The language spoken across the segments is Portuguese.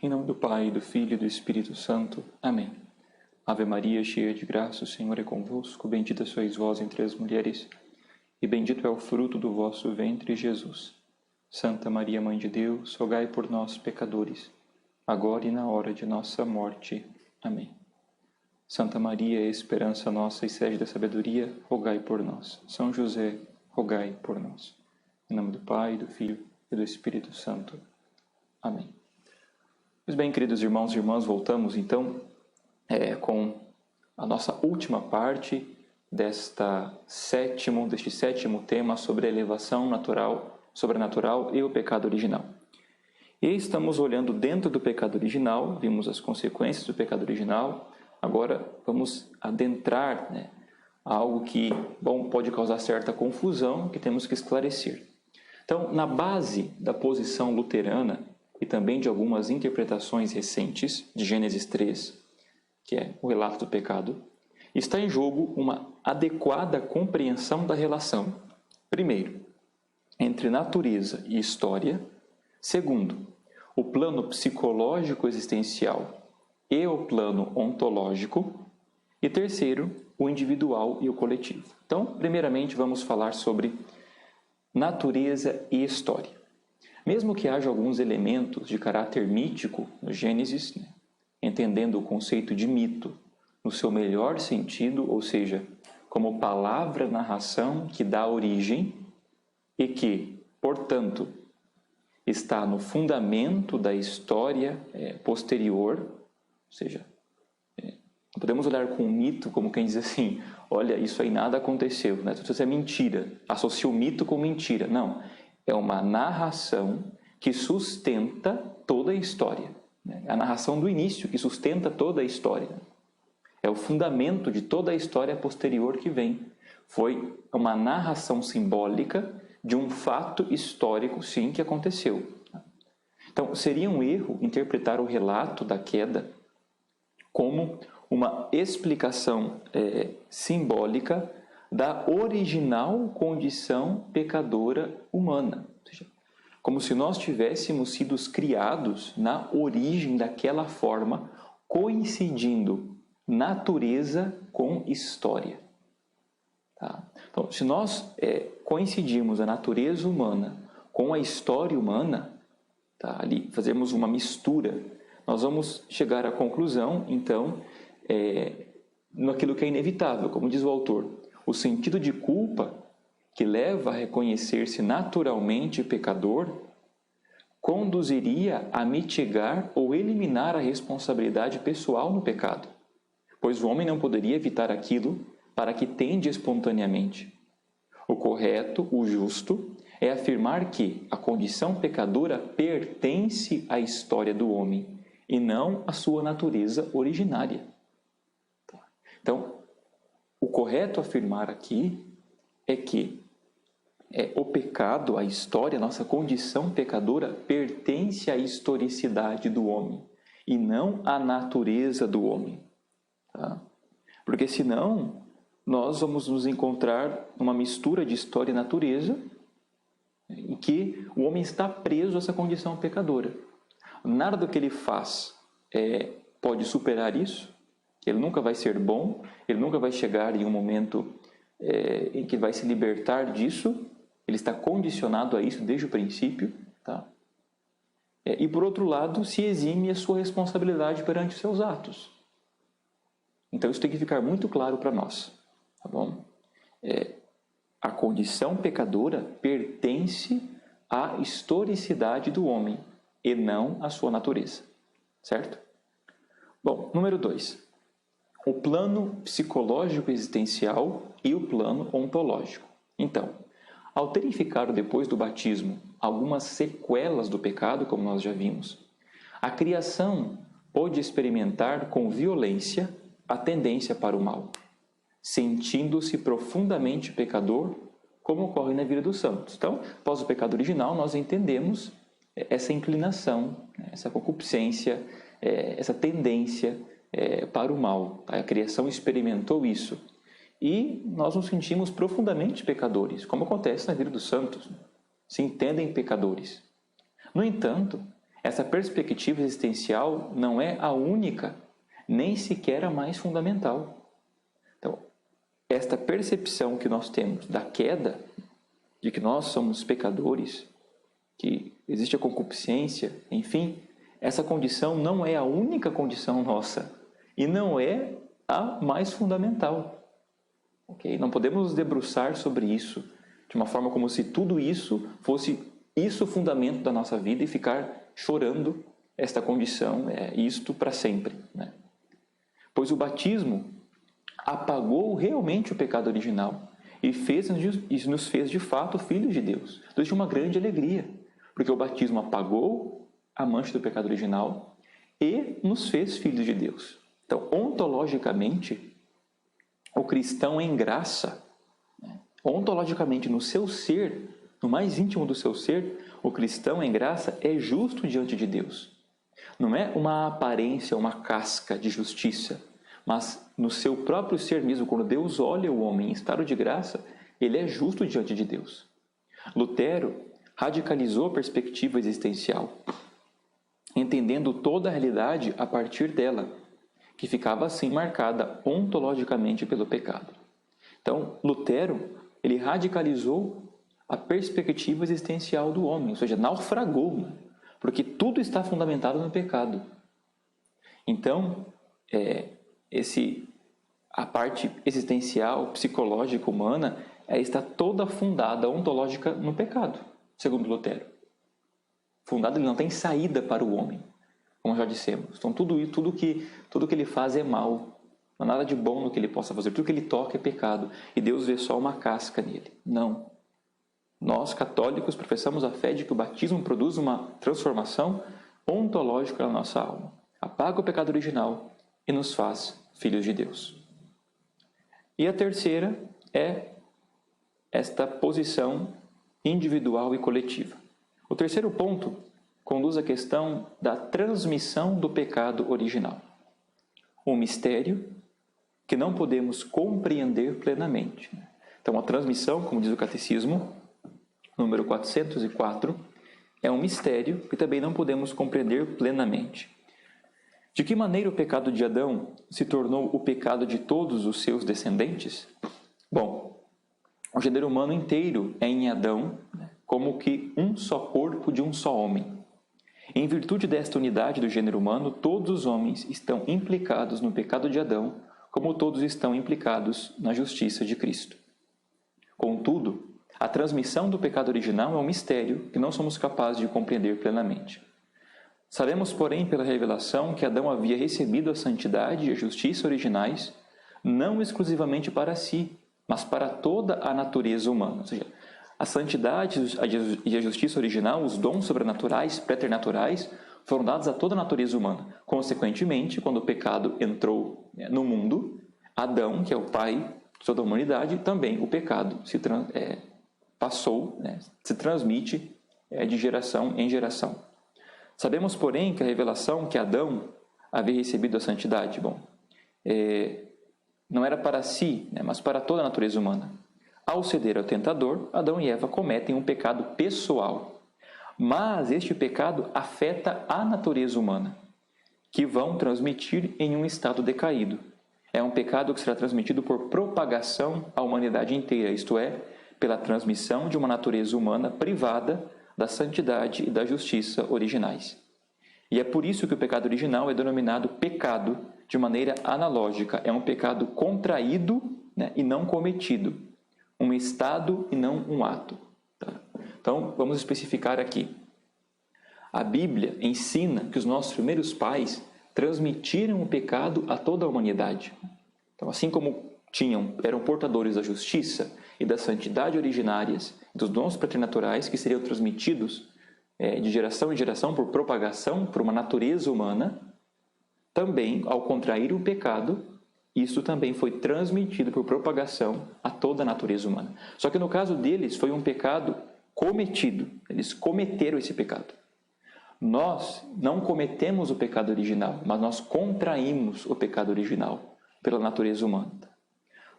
Em nome do Pai, do Filho e do Espírito Santo. Amém. Ave Maria, cheia de graça, o Senhor é convosco. Bendita sois vós entre as mulheres, e bendito é o fruto do vosso ventre, Jesus. Santa Maria, Mãe de Deus, rogai por nós, pecadores, agora e na hora de nossa morte. Amém. Santa Maria, esperança nossa e sede da sabedoria, rogai por nós. São José, rogai por nós. Em nome do Pai, do Filho e do Espírito Santo. Amém. Pois bem, queridos irmãos e irmãs, voltamos então com a nossa última parte deste sétimo tema sobre a elevação sobrenatural e o pecado original. E estamos olhando dentro do pecado original, vimos as consequências do pecado original, agora vamos adentrar a algo que pode causar certa confusão, que temos que esclarecer. Então, na base da posição luterana, e também de algumas interpretações recentes de Gênesis 3, que é o relato do pecado, está em jogo uma adequada compreensão da relação, primeiro, entre natureza e história, segundo, o plano psicológico existencial e o plano ontológico, e terceiro, o individual e o coletivo. Então, primeiramente, vamos falar sobre natureza e história. Mesmo que haja alguns elementos de caráter mítico no Gênesis, entendendo o conceito de mito no seu melhor sentido, ou seja, como palavra-narração que dá origem e que, portanto, está no fundamento da história posterior, ou seja, não podemos olhar com o mito como quem diz assim, olha, isso aí nada aconteceu, isso é mentira, associa o mito com mentira. Não, é uma narração que sustenta toda a história. É a narração do início que sustenta toda a história. É o fundamento de toda a história posterior que vem. Foi uma narração simbólica de um fato histórico, sim, que aconteceu. Então, seria um erro interpretar o relato da queda como uma explicação simbólica da original condição pecadora humana. Ou seja, como se nós tivéssemos sido criados na origem daquela forma, coincidindo natureza com história. Tá? Então, se nós coincidirmos a natureza humana com a história humana, tá? Ali fazemos uma mistura, nós vamos chegar à conclusão, então, naquilo que é inevitável, como diz o autor. O sentido de culpa, que leva a reconhecer-se naturalmente pecador, conduziria a mitigar ou eliminar a responsabilidade pessoal no pecado, pois o homem não poderia evitar aquilo para que tende espontaneamente. O correto, o justo, é afirmar que a condição pecadora pertence à história do homem e não à sua natureza originária. Então, o correto afirmar aqui é que o pecado, a história, a nossa condição pecadora pertence à historicidade do homem e não à natureza do homem. Tá? Porque senão nós vamos nos encontrar numa mistura de história e natureza em que o homem está preso a essa condição pecadora. Nada do que ele faz pode superar isso. Ele nunca vai ser bom, ele nunca vai chegar em um momento em que vai se libertar disso, ele está condicionado a isso desde o princípio. Tá? E por outro lado, se exime a sua responsabilidade perante os seus atos. Então isso tem que ficar muito claro para nós. Tá bom? A condição pecadora pertence à historicidade do homem e não à sua natureza. Certo? Bom, número 2. O plano psicológico existencial e o plano ontológico. Então, ao terem ficado depois do batismo algumas sequelas do pecado, como nós já vimos, a criação pôde experimentar com violência a tendência para o mal, sentindo-se profundamente pecador, como ocorre na vida dos santos. Então, após o pecado original, nós entendemos essa inclinação, essa concupiscência, essa tendência para o mal. A criação experimentou isso. E nós nos sentimos profundamente pecadores, como acontece na vida dos santos. Se entendem pecadores. No entanto, essa perspectiva existencial não é a única, nem sequer a mais fundamental. Então, esta percepção que nós temos da queda, de que nós somos pecadores, que existe a concupiscência, enfim, essa condição não é a única condição nossa e não é a mais fundamental. Okay? Não podemos nos debruçar sobre isso de uma forma como se tudo isso fosse o fundamento da nossa vida e ficar chorando esta condição, isto para sempre. Né? Pois o batismo apagou realmente o pecado original e nos fez de fato filhos de Deus. Então, isso é uma grande alegria, porque o batismo apagou a mancha do pecado original e nos fez filhos de Deus. Então, ontologicamente, o cristão em graça, ontologicamente no seu ser, no mais íntimo do seu ser, o cristão em graça é justo diante de Deus. Não é uma aparência, uma casca de justiça, mas no seu próprio ser mesmo, quando Deus olha o homem em estado de graça, ele é justo diante de Deus. Lutero radicalizou a perspectiva existencial, entendendo toda a realidade a partir dela, que ficava assim marcada ontologicamente pelo pecado. Então, Lutero, ele radicalizou a perspectiva existencial do homem, ou seja, naufragou, porque tudo está fundamentado no pecado. Então, a parte existencial, psicológica, humana, está toda fundada, ontológica, no pecado, segundo Lutero. Fundada, ele não tem saída para o homem, como já dissemos. Então, tudo que ele faz é mal. Não há nada de bom no que ele possa fazer. Tudo que ele toca é pecado. E Deus vê só uma casca nele. Não. Nós, católicos, professamos a fé de que o batismo produz uma transformação ontológica na nossa alma. Apaga o pecado original e nos faz filhos de Deus. E a terceira é esta posição individual e coletiva. O terceiro ponto conduz à questão da transmissão do pecado original. Um mistério que não podemos compreender plenamente. Então, a transmissão, como diz o Catecismo, número 404, é um mistério que também não podemos compreender plenamente. De que maneira o pecado de Adão se tornou o pecado de todos os seus descendentes? Bom, o gênero humano inteiro é em Adão como que um só corpo de um só homem. Em virtude desta unidade do gênero humano, todos os homens estão implicados no pecado de Adão, como todos estão implicados na justiça de Cristo. Contudo, a transmissão do pecado original é um mistério que não somos capazes de compreender plenamente. Sabemos, porém, pela revelação, que Adão havia recebido a santidade e a justiça originais, não exclusivamente para si, mas para toda a natureza humana. Ou seja, a santidade e a justiça original, os dons sobrenaturais, preternaturais, foram dados a toda a natureza humana. Consequentemente, quando o pecado entrou no mundo, Adão, que é o pai de toda a humanidade, também o pecado se transmite de geração em geração. Sabemos, porém, que a revelação que Adão havia recebido a santidade, não era para si, mas para toda a natureza humana. Ao ceder ao tentador, Adão e Eva cometem um pecado pessoal. Mas este pecado afeta a natureza humana, que vão transmitir em um estado decaído. É um pecado que será transmitido por propagação à humanidade inteira, isto é, pela transmissão de uma natureza humana privada da santidade e da justiça originais. E é por isso que o pecado original é denominado pecado de maneira analógica. É um pecado contraído, e não cometido. Um estado e não um ato. Tá? Então, vamos especificar aqui. A Bíblia ensina que os nossos primeiros pais transmitiram o pecado a toda a humanidade. Então, assim como eram portadores da justiça e da santidade originárias, dos dons preternaturais que seriam transmitidos de geração em geração por propagação por uma natureza humana, também, ao contrair o pecado, isso também foi transmitido por propagação a toda a natureza humana. Só que no caso deles foi um pecado cometido. Eles cometeram esse pecado. Nós não cometemos o pecado original, mas nós contraímos o pecado original pela natureza humana.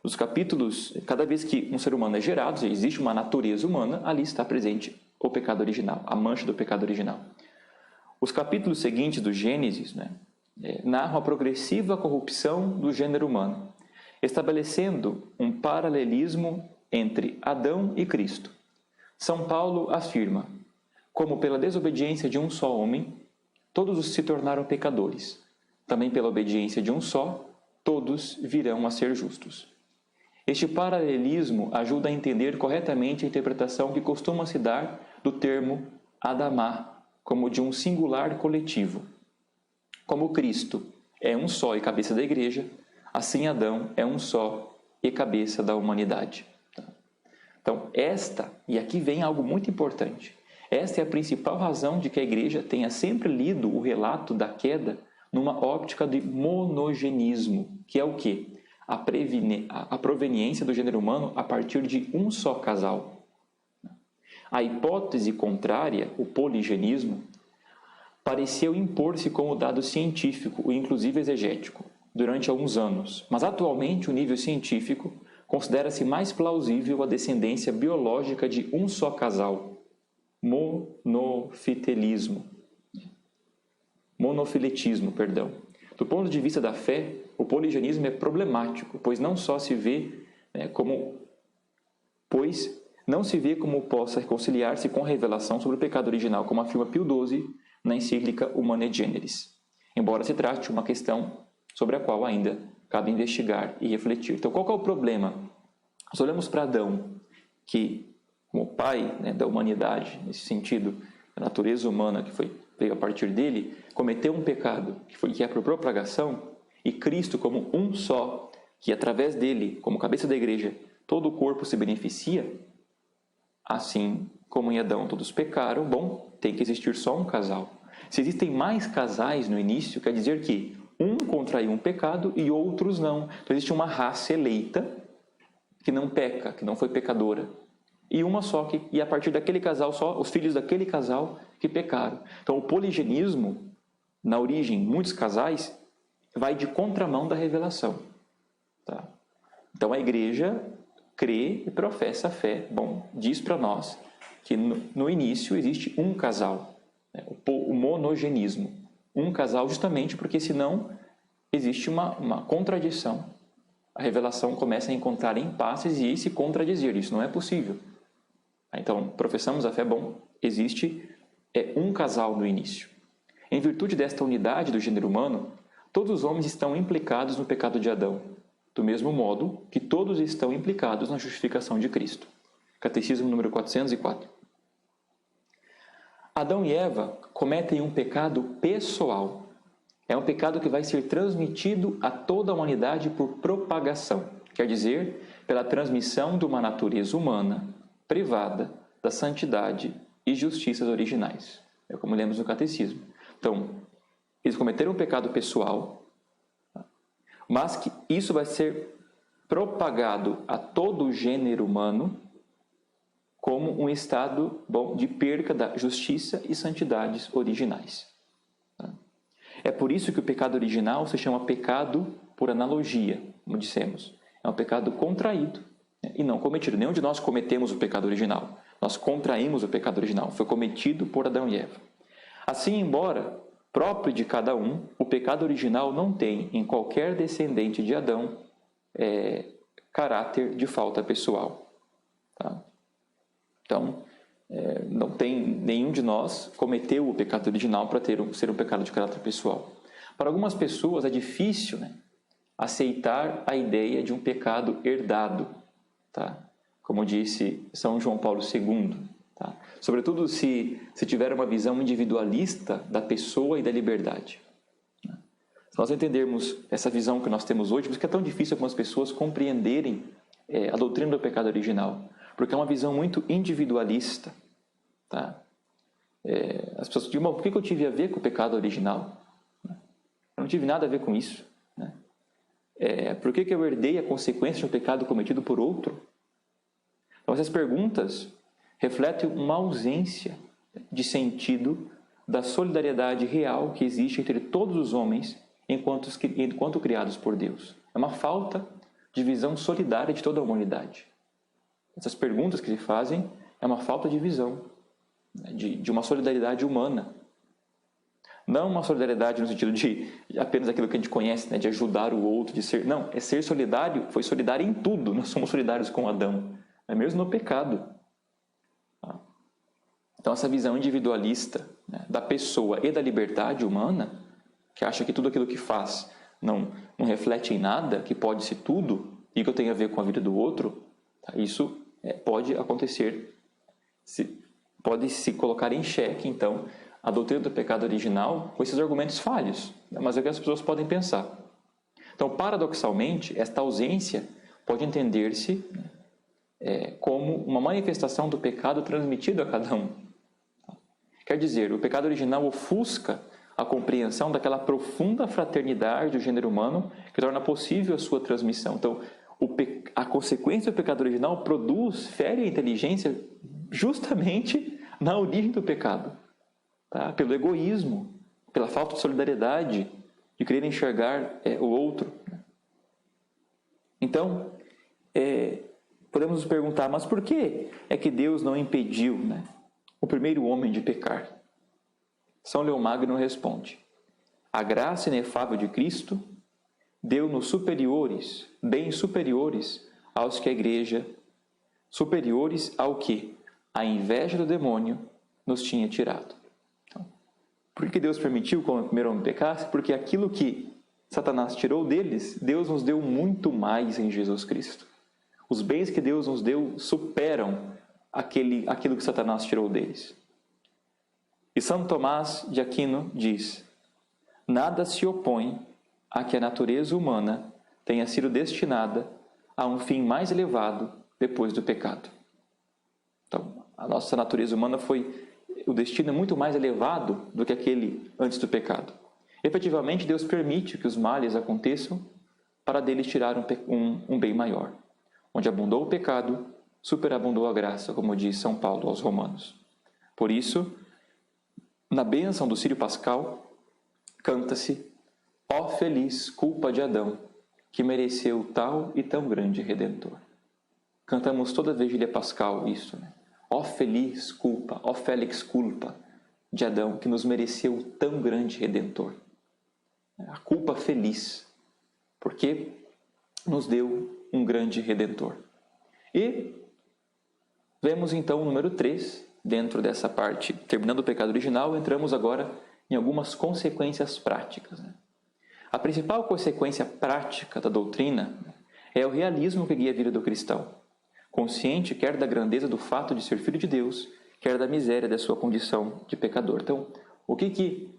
Nos capítulos, cada vez que um ser humano é gerado, existe uma natureza humana, ali está presente o pecado original, a mancha do pecado original. Os capítulos seguintes do Gênesis, narram a progressiva corrupção do gênero humano, estabelecendo um paralelismo entre Adão e Cristo. São Paulo afirma: como pela desobediência de um só homem, todos se tornaram pecadores, também pela obediência de um só, todos virão a ser justos. Este paralelismo ajuda a entender corretamente a interpretação que costuma se dar do termo Adamá, como de um singular coletivo. Como Cristo é um só e cabeça da igreja, assim Adão é um só e cabeça da humanidade. Então, e aqui vem algo muito importante, esta é a principal razão de que a igreja tenha sempre lido o relato da queda numa óptica de monogenismo, que é o quê? A proveniência do gênero humano a partir de um só casal. A hipótese contrária, o poligenismo, pareceu impor-se como dado científico e inclusive exegético durante alguns anos, mas atualmente o nível científico considera-se mais plausível a descendência biológica de um só casal, monofiletismo. Do ponto de vista da fé, o poligenismo é problemático, pois não se vê como possa reconciliar-se com a revelação sobre o pecado original, como afirma Pio XII na encíclica Humanae Generis, embora se trate de uma questão sobre a qual ainda cabe investigar e refletir. Então, qual é o problema? Nós olhamos para Adão, que, como pai da humanidade, nesse sentido, a natureza humana que veio a partir dele, cometeu um pecado, que é por propagação, e Cristo como um só, que através dele, como cabeça da igreja, todo o corpo se beneficia, assim como em Adão todos pecaram, tem que existir só um casal. Se existem mais casais no início, quer dizer que um contraiu um pecado e outros não. Então existe uma raça eleita que não peca, que não foi pecadora. E uma só, e a partir daquele casal, só os filhos daquele casal que pecaram. Então o poligenismo, na origem, muitos casais, vai de contramão da revelação. Tá? Então a igreja crê e professa a fé. Diz para nós que no início existe um casal, o monogenismo. Um casal justamente porque senão existe uma contradição. A revelação começa a encontrar impasses e se contradizer. Isso não é possível. Então, professamos a fé, existe um casal no início. Em virtude desta unidade do gênero humano, todos os homens estão implicados no pecado de Adão, do mesmo modo que todos estão implicados na justificação de Cristo. Catecismo número 404. Adão e Eva cometem um pecado pessoal. É um pecado que vai ser transmitido a toda a humanidade por propagação, quer dizer, pela transmissão de uma natureza humana privada da santidade e justiças originais. É como lemos no Catecismo. Então, eles cometeram um pecado pessoal, mas que isso vai ser propagado a todo o gênero humano como um estado de perca da justiça e santidades originais. É por isso que o pecado original se chama pecado por analogia, como dissemos. É um pecado contraído e não cometido. Nenhum de nós cometemos o pecado original. Nós contraímos o pecado original. Foi cometido por Adão e Eva. Assim, embora próprio de cada um, o pecado original não tem em qualquer descendente de Adão caráter de falta pessoal. Tá? Então, não tem nenhum de nós cometeu o pecado original para ser um pecado de caráter pessoal. Para algumas pessoas é difícil aceitar a ideia de um pecado herdado, tá? Como disse São João Paulo II. Tá? Sobretudo se tiver uma visão individualista da pessoa e da liberdade. Se nós entendermos essa visão que nós temos hoje, por isso que é tão difícil algumas pessoas compreenderem a doutrina do pecado original, porque é uma visão muito individualista. Tá? As pessoas dizem, por que eu tive a ver com o pecado original? Eu não tive nada a ver com isso. Por que eu herdei a consequência de um pecado cometido por outro? Então, essas perguntas refletem uma ausência de sentido da solidariedade real que existe entre todos os homens enquanto criados por Deus. É uma falta de visão solidária de toda a humanidade. Essas perguntas que se fazem é uma falta de visão, de uma solidariedade humana. Não uma solidariedade no sentido de apenas aquilo que a gente conhece, né, de ajudar o outro, de ser... Não, é ser solidário, foi solidário em tudo. Nós somos solidários com Adão, mesmo no pecado. Então, essa visão individualista, né, da pessoa e da liberdade humana, que acha que tudo aquilo que faz não reflete em nada, que pode ser tudo, e que eu tenho a ver com a vida do outro, tá? Isso pode acontecer, pode se colocar em xeque, então, a doutrina do pecado original com esses argumentos falhos, né? Mas é o que as pessoas podem pensar. Então, paradoxalmente, esta ausência pode entender-se como uma manifestação do pecado transmitido a cada um. Quer dizer, o pecado original ofusca a compreensão daquela profunda fraternidade do gênero humano que torna possível a sua transmissão. Então, a consequência do pecado original fere a inteligência justamente na origem do pecado. Tá? Pelo egoísmo, pela falta de solidariedade, de querer enxergar o outro. Então, podemos nos perguntar, mas por que é que Deus não impediu, né, o primeiro homem de pecar? São Leão Magno responde: a graça inefável de Cristo deu-nos superiores, bens superiores aos que a Igreja, superiores ao que a inveja do demônio nos tinha tirado. Então, por que Deus permitiu que o primeiro homem pecasse? Porque aquilo que Satanás tirou deles, Deus nos deu muito mais em Jesus Cristo. Os bens que Deus nos deu superam aquilo que Satanás tirou deles. E São Tomás de Aquino diz: nada se opõe a que a natureza humana tenha sido destinada a um fim mais elevado depois do pecado. Então, a nossa natureza humana o destino é muito mais elevado do que aquele antes do pecado. Efetivamente, Deus permite que os males aconteçam para deles tirar um bem maior. Onde abundou o pecado, superabundou a graça, como diz São Paulo aos Romanos. Por isso, na bênção do Círio Pascal, canta-se: ó feliz culpa de Adão, que mereceu tal e tão grande Redentor. Cantamos toda vigília pascal isso, né? Ó feliz culpa, ó felix culpa de Adão, que nos mereceu tão grande Redentor. A culpa feliz, porque nos deu um grande Redentor. E vemos então o número 3, dentro dessa parte, terminando o pecado original, entramos agora em algumas consequências práticas, né? A principal consequência prática da doutrina é o realismo que guia a vida do cristão, consciente quer da grandeza do fato de ser filho de Deus, quer da miséria da sua condição de pecador. Então, o que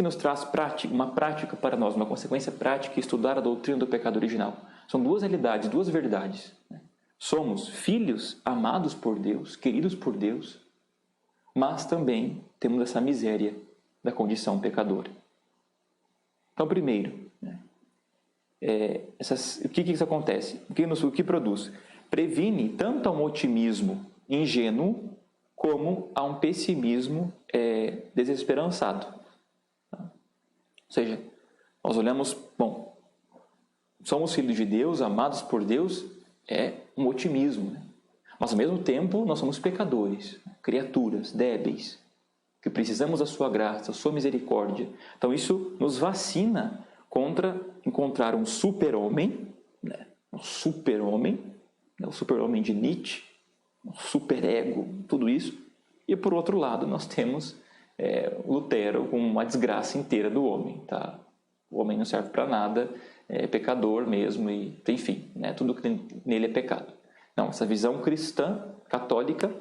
nos traz uma prática para nós, uma consequência prática, estudar a doutrina do pecado original? São duas realidades, duas verdades, né? Somos filhos amados por Deus, queridos por Deus, mas também temos essa miséria da condição pecadora. Então, primeiro, né, o que isso acontece? O que produz? Previne tanto a um otimismo ingênuo como a um pessimismo desesperançado. Ou seja, nós olhamos, bom, somos filhos de Deus, amados por Deus, é um otimismo, né? Mas ao mesmo tempo nós somos pecadores, criaturas débeis, que precisamos da sua graça, da sua misericórdia. Então isso nos vacina contra encontrar um super-homem, né? O super-homem de Nietzsche, um super-ego, tudo isso. E por outro lado nós temos Lutero com uma desgraça inteira do homem. Tá? O homem não serve para nada, é pecador mesmo, e enfim, né? Tudo que tem nele é pecado. Não, essa visão cristã, católica,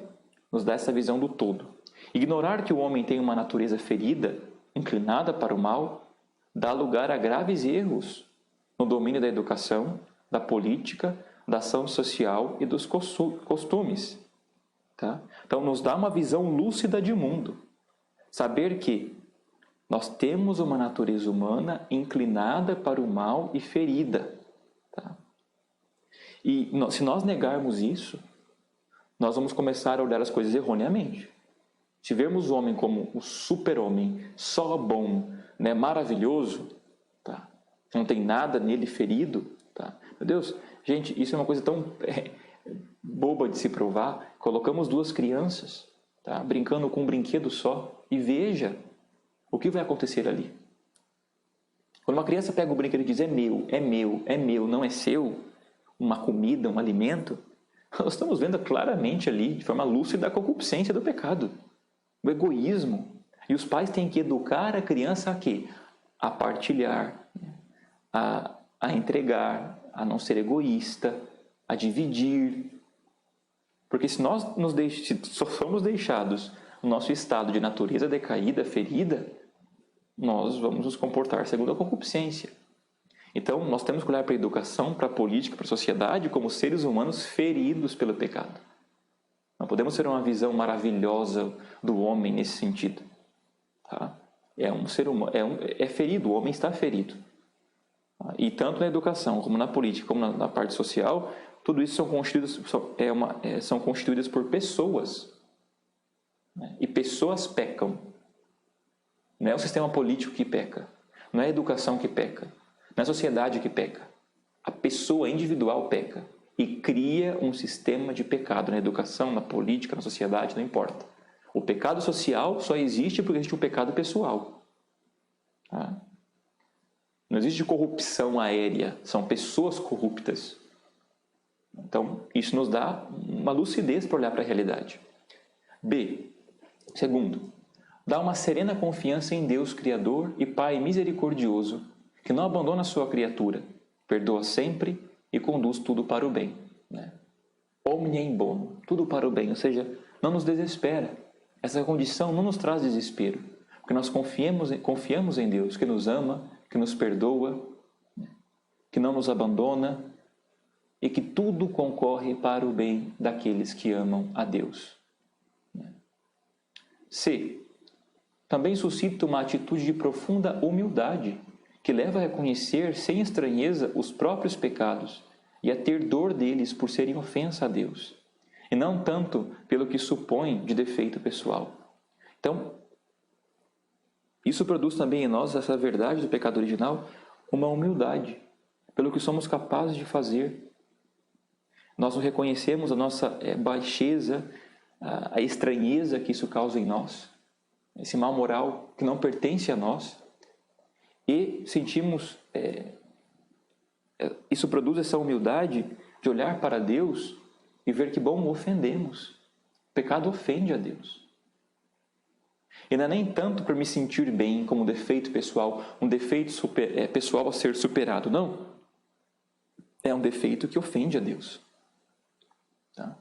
nos dá essa visão do todo. Ignorar que o homem tem uma natureza ferida, inclinada para o mal, dá lugar a graves erros no domínio da educação, da política, da ação social e dos costumes. Tá? Então, nos dá uma visão lúcida de mundo. Saber que nós temos uma natureza humana inclinada para o mal e ferida. Tá? E se nós negarmos isso, nós vamos começar a olhar as coisas erroneamente. Se vermos o homem como o super-homem, só bom, né, maravilhoso, tá? Não tem nada nele ferido, tá? Meu Deus, gente, isso é uma coisa tão boba de se provar. Colocamos duas crianças, tá, brincando com um brinquedo só, e veja o que vai acontecer ali? Quando uma criança pega o brinquedo e diz é meu, é meu, é meu, não é seu, uma comida, um alimento, nós estamos vendo claramente ali, de forma lúcida, a concupiscência do pecado, o egoísmo. E os pais têm que educar a criança a quê? A partilhar, a entregar, a não ser egoísta, a dividir. Porque se nós só somos deixados no nosso estado de natureza decaída, ferida, nós vamos nos comportar segundo a concupiscência. Então, nós temos que olhar para a educação, para a política, para a sociedade como seres humanos feridos pelo pecado. Não podemos ter uma visão maravilhosa do homem nesse sentido. Tá? É um ser humano, é ferido, o homem está ferido. E tanto na educação, como na política, como na parte social, tudo isso são constituídas por pessoas. Né? E pessoas pecam. Não é o sistema político que peca, não é a educação que peca, não é a sociedade que peca. A pessoa individual peca e cria um sistema de pecado na educação, na política, na sociedade, não importa. O pecado social só existe porque existe o pecado pessoal. Tá? Não existe corrupção aérea, são pessoas corruptas. Então, isso nos dá uma lucidez para olhar para a realidade. B. Segundo, dá uma serena confiança em Deus Criador e Pai misericordioso, que não abandona a sua criatura, perdoa sempre e conduz tudo para o bem. Né? Omnia in bono, tudo para o bem, ou seja, não nos desespera. Essa condição não nos traz desespero, porque nós confiamos em Deus, que nos ama, que nos perdoa, que não nos abandona e que tudo concorre para o bem daqueles que amam a Deus. C. Também suscita uma atitude de profunda humildade, que leva a reconhecer sem estranheza os próprios pecados e a ter dor deles por serem ofensa a Deus, e não tanto pelo que supõe de defeito pessoal. Então, isso produz também em nós, essa verdade do pecado original, uma humildade pelo que somos capazes de fazer. Nós reconhecemos a nossa baixeza, a estranheza que isso causa em nós, esse mal moral que não pertence a nós, e sentimos, isso produz essa humildade de olhar para Deus e ver que, bom, ofendemos. O pecado ofende a Deus. E não é nem tanto por me sentir bem como um defeito pessoal, um defeito pessoal a ser superado, não. É um defeito que ofende a Deus. Tá?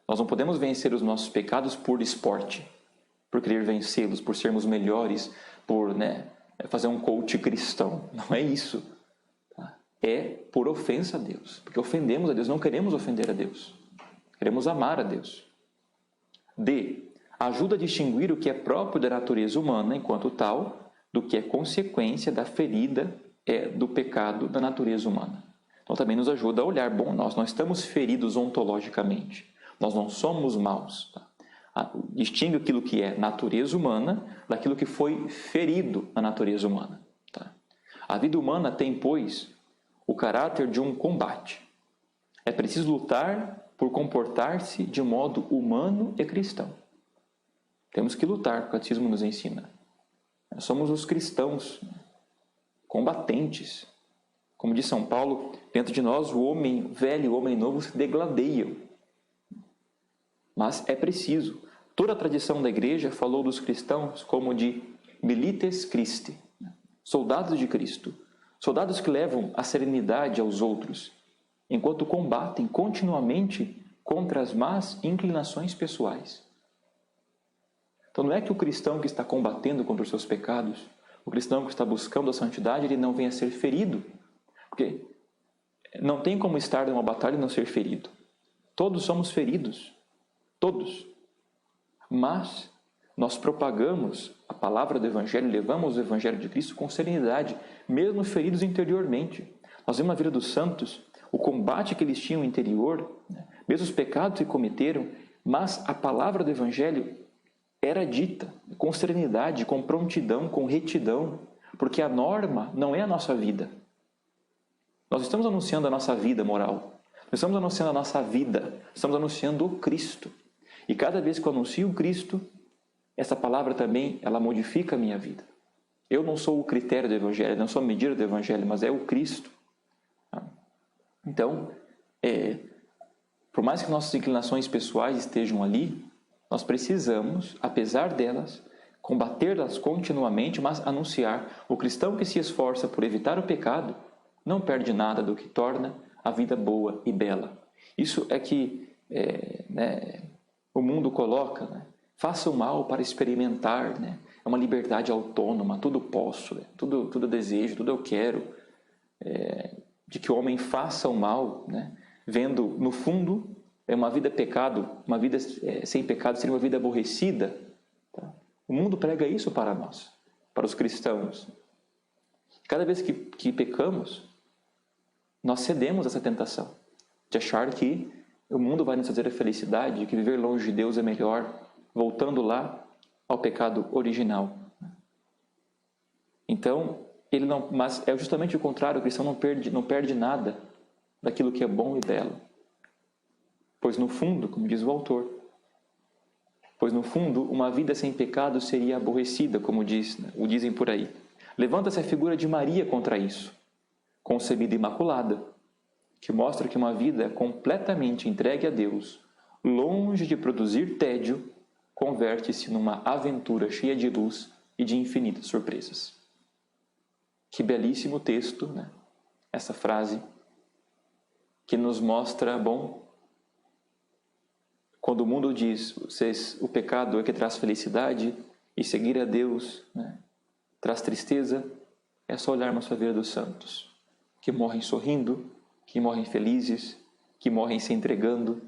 Nós não podemos vencer os nossos pecados por esporte, por querer vencê-los, por sermos melhores, por fazer um coach cristão. Não é isso. Tá? É por ofensa a Deus, porque ofendemos a Deus, não queremos ofender a Deus. Queremos amar a Deus. D. Ajuda a distinguir o que é próprio da natureza humana, enquanto tal, do que é consequência da ferida do pecado da natureza humana. Então também nos ajuda a olhar, bom, nós não estamos feridos ontologicamente, nós não somos maus. Tá? Distingue aquilo que é natureza humana daquilo que foi ferido na natureza humana. Tá? A vida humana tem, pois, o caráter de um combate. É preciso lutar por comportar-se de modo humano e cristão. Temos que lutar, o catecismo nos ensina. Nós somos os cristãos combatentes. Como diz São Paulo, dentro de nós o homem velho e o homem novo se degladeiam. Mas é preciso. Toda a tradição da igreja falou dos cristãos como de milites Christi, soldados de Cristo, soldados que levam a serenidade aos outros, enquanto combatem continuamente contra as más inclinações pessoais. Então não é que o cristão que está combatendo contra os seus pecados, o cristão que está buscando a santidade, ele não venha a ser ferido, porque não tem como estar numa batalha e não ser ferido. Todos somos feridos, todos. Mas nós propagamos a palavra do Evangelho, levamos o Evangelho de Cristo com serenidade, mesmo feridos interiormente. Nós vemos na vida dos santos o combate que eles tinham interior, mesmo os pecados que cometeram, mas a palavra do Evangelho era dita com serenidade, com prontidão, com retidão, porque a norma não é a nossa vida. Nós estamos anunciando a nossa vida moral, nós estamos anunciando a nossa vida, estamos anunciando o Cristo. E cada vez que eu anuncio o Cristo, essa palavra também, ela modifica a minha vida. Eu não sou o critério do Evangelho, não sou a medida do Evangelho, mas é o Cristo. Então, por mais que nossas inclinações pessoais estejam ali, nós precisamos, apesar delas, combatê-las continuamente, mas anunciar. O cristão que se esforça por evitar o pecado não perde nada do que torna a vida boa e bela. Isso é que o mundo coloca, né? Faça o mal para experimentar, né? É uma liberdade autônoma, tudo posso, né? tudo desejo, tudo eu quero. De que o homem faça o mal, né? Vendo, no fundo, uma vida pecado, uma vida sem pecado seria uma vida aborrecida. Tá? O mundo prega isso para nós, para os cristãos. Cada vez que pecamos, nós cedemos a essa tentação de achar que o mundo vai nos trazer a felicidade, que viver longe de Deus é melhor, voltando lá ao pecado original. Então, mas é justamente o contrário, o cristão não perde nada daquilo que é bom e belo. Pois no fundo, como diz o autor, uma vida sem pecado seria aborrecida, como o dizem por aí. Levanta-se a figura de Maria contra isso, concebida imaculada, que mostra que uma vida completamente entregue a Deus, longe de produzir tédio, converte-se numa aventura cheia de luz e de infinitas surpresas. Que belíssimo texto, né? Essa frase que nos mostra, quando o mundo diz o pecado é que traz felicidade e seguir a Deus, né, traz tristeza, é só olharmos para a vida dos santos, que morrem sorrindo, que morrem felizes, que morrem se entregando.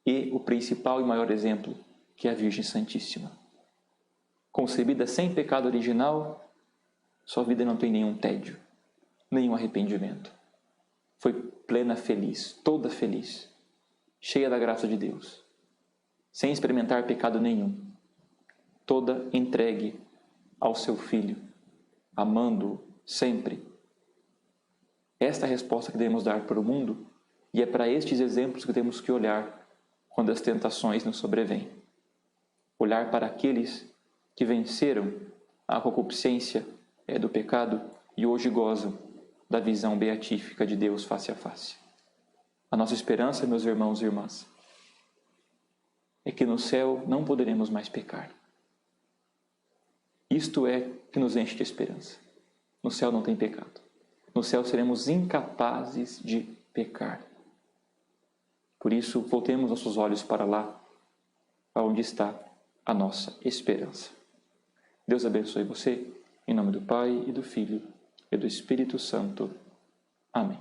E o principal e maior exemplo, que é a Virgem Santíssima. Concebida sem pecado original, sua vida não tem nenhum tédio, nenhum arrependimento. Foi plena feliz, toda feliz, cheia da graça de Deus, sem experimentar pecado nenhum, toda entregue ao seu Filho, amando-o sempre. Esta é a resposta que devemos dar para o mundo, e é para estes exemplos que temos que olhar quando as tentações nos sobrevêm. Olhar para aqueles que venceram a concupiscência do pecado e hoje gozam da visão beatífica de Deus face a face. A nossa esperança, meus irmãos e irmãs, é que no céu não poderemos mais pecar. Isto é que nos enche de esperança. No céu não tem pecado. No céu seremos incapazes de pecar. Por isso, voltemos nossos olhos para lá, aonde está a nossa esperança. Deus abençoe você, em nome do Pai, e do Filho, e do Espírito Santo. Amém.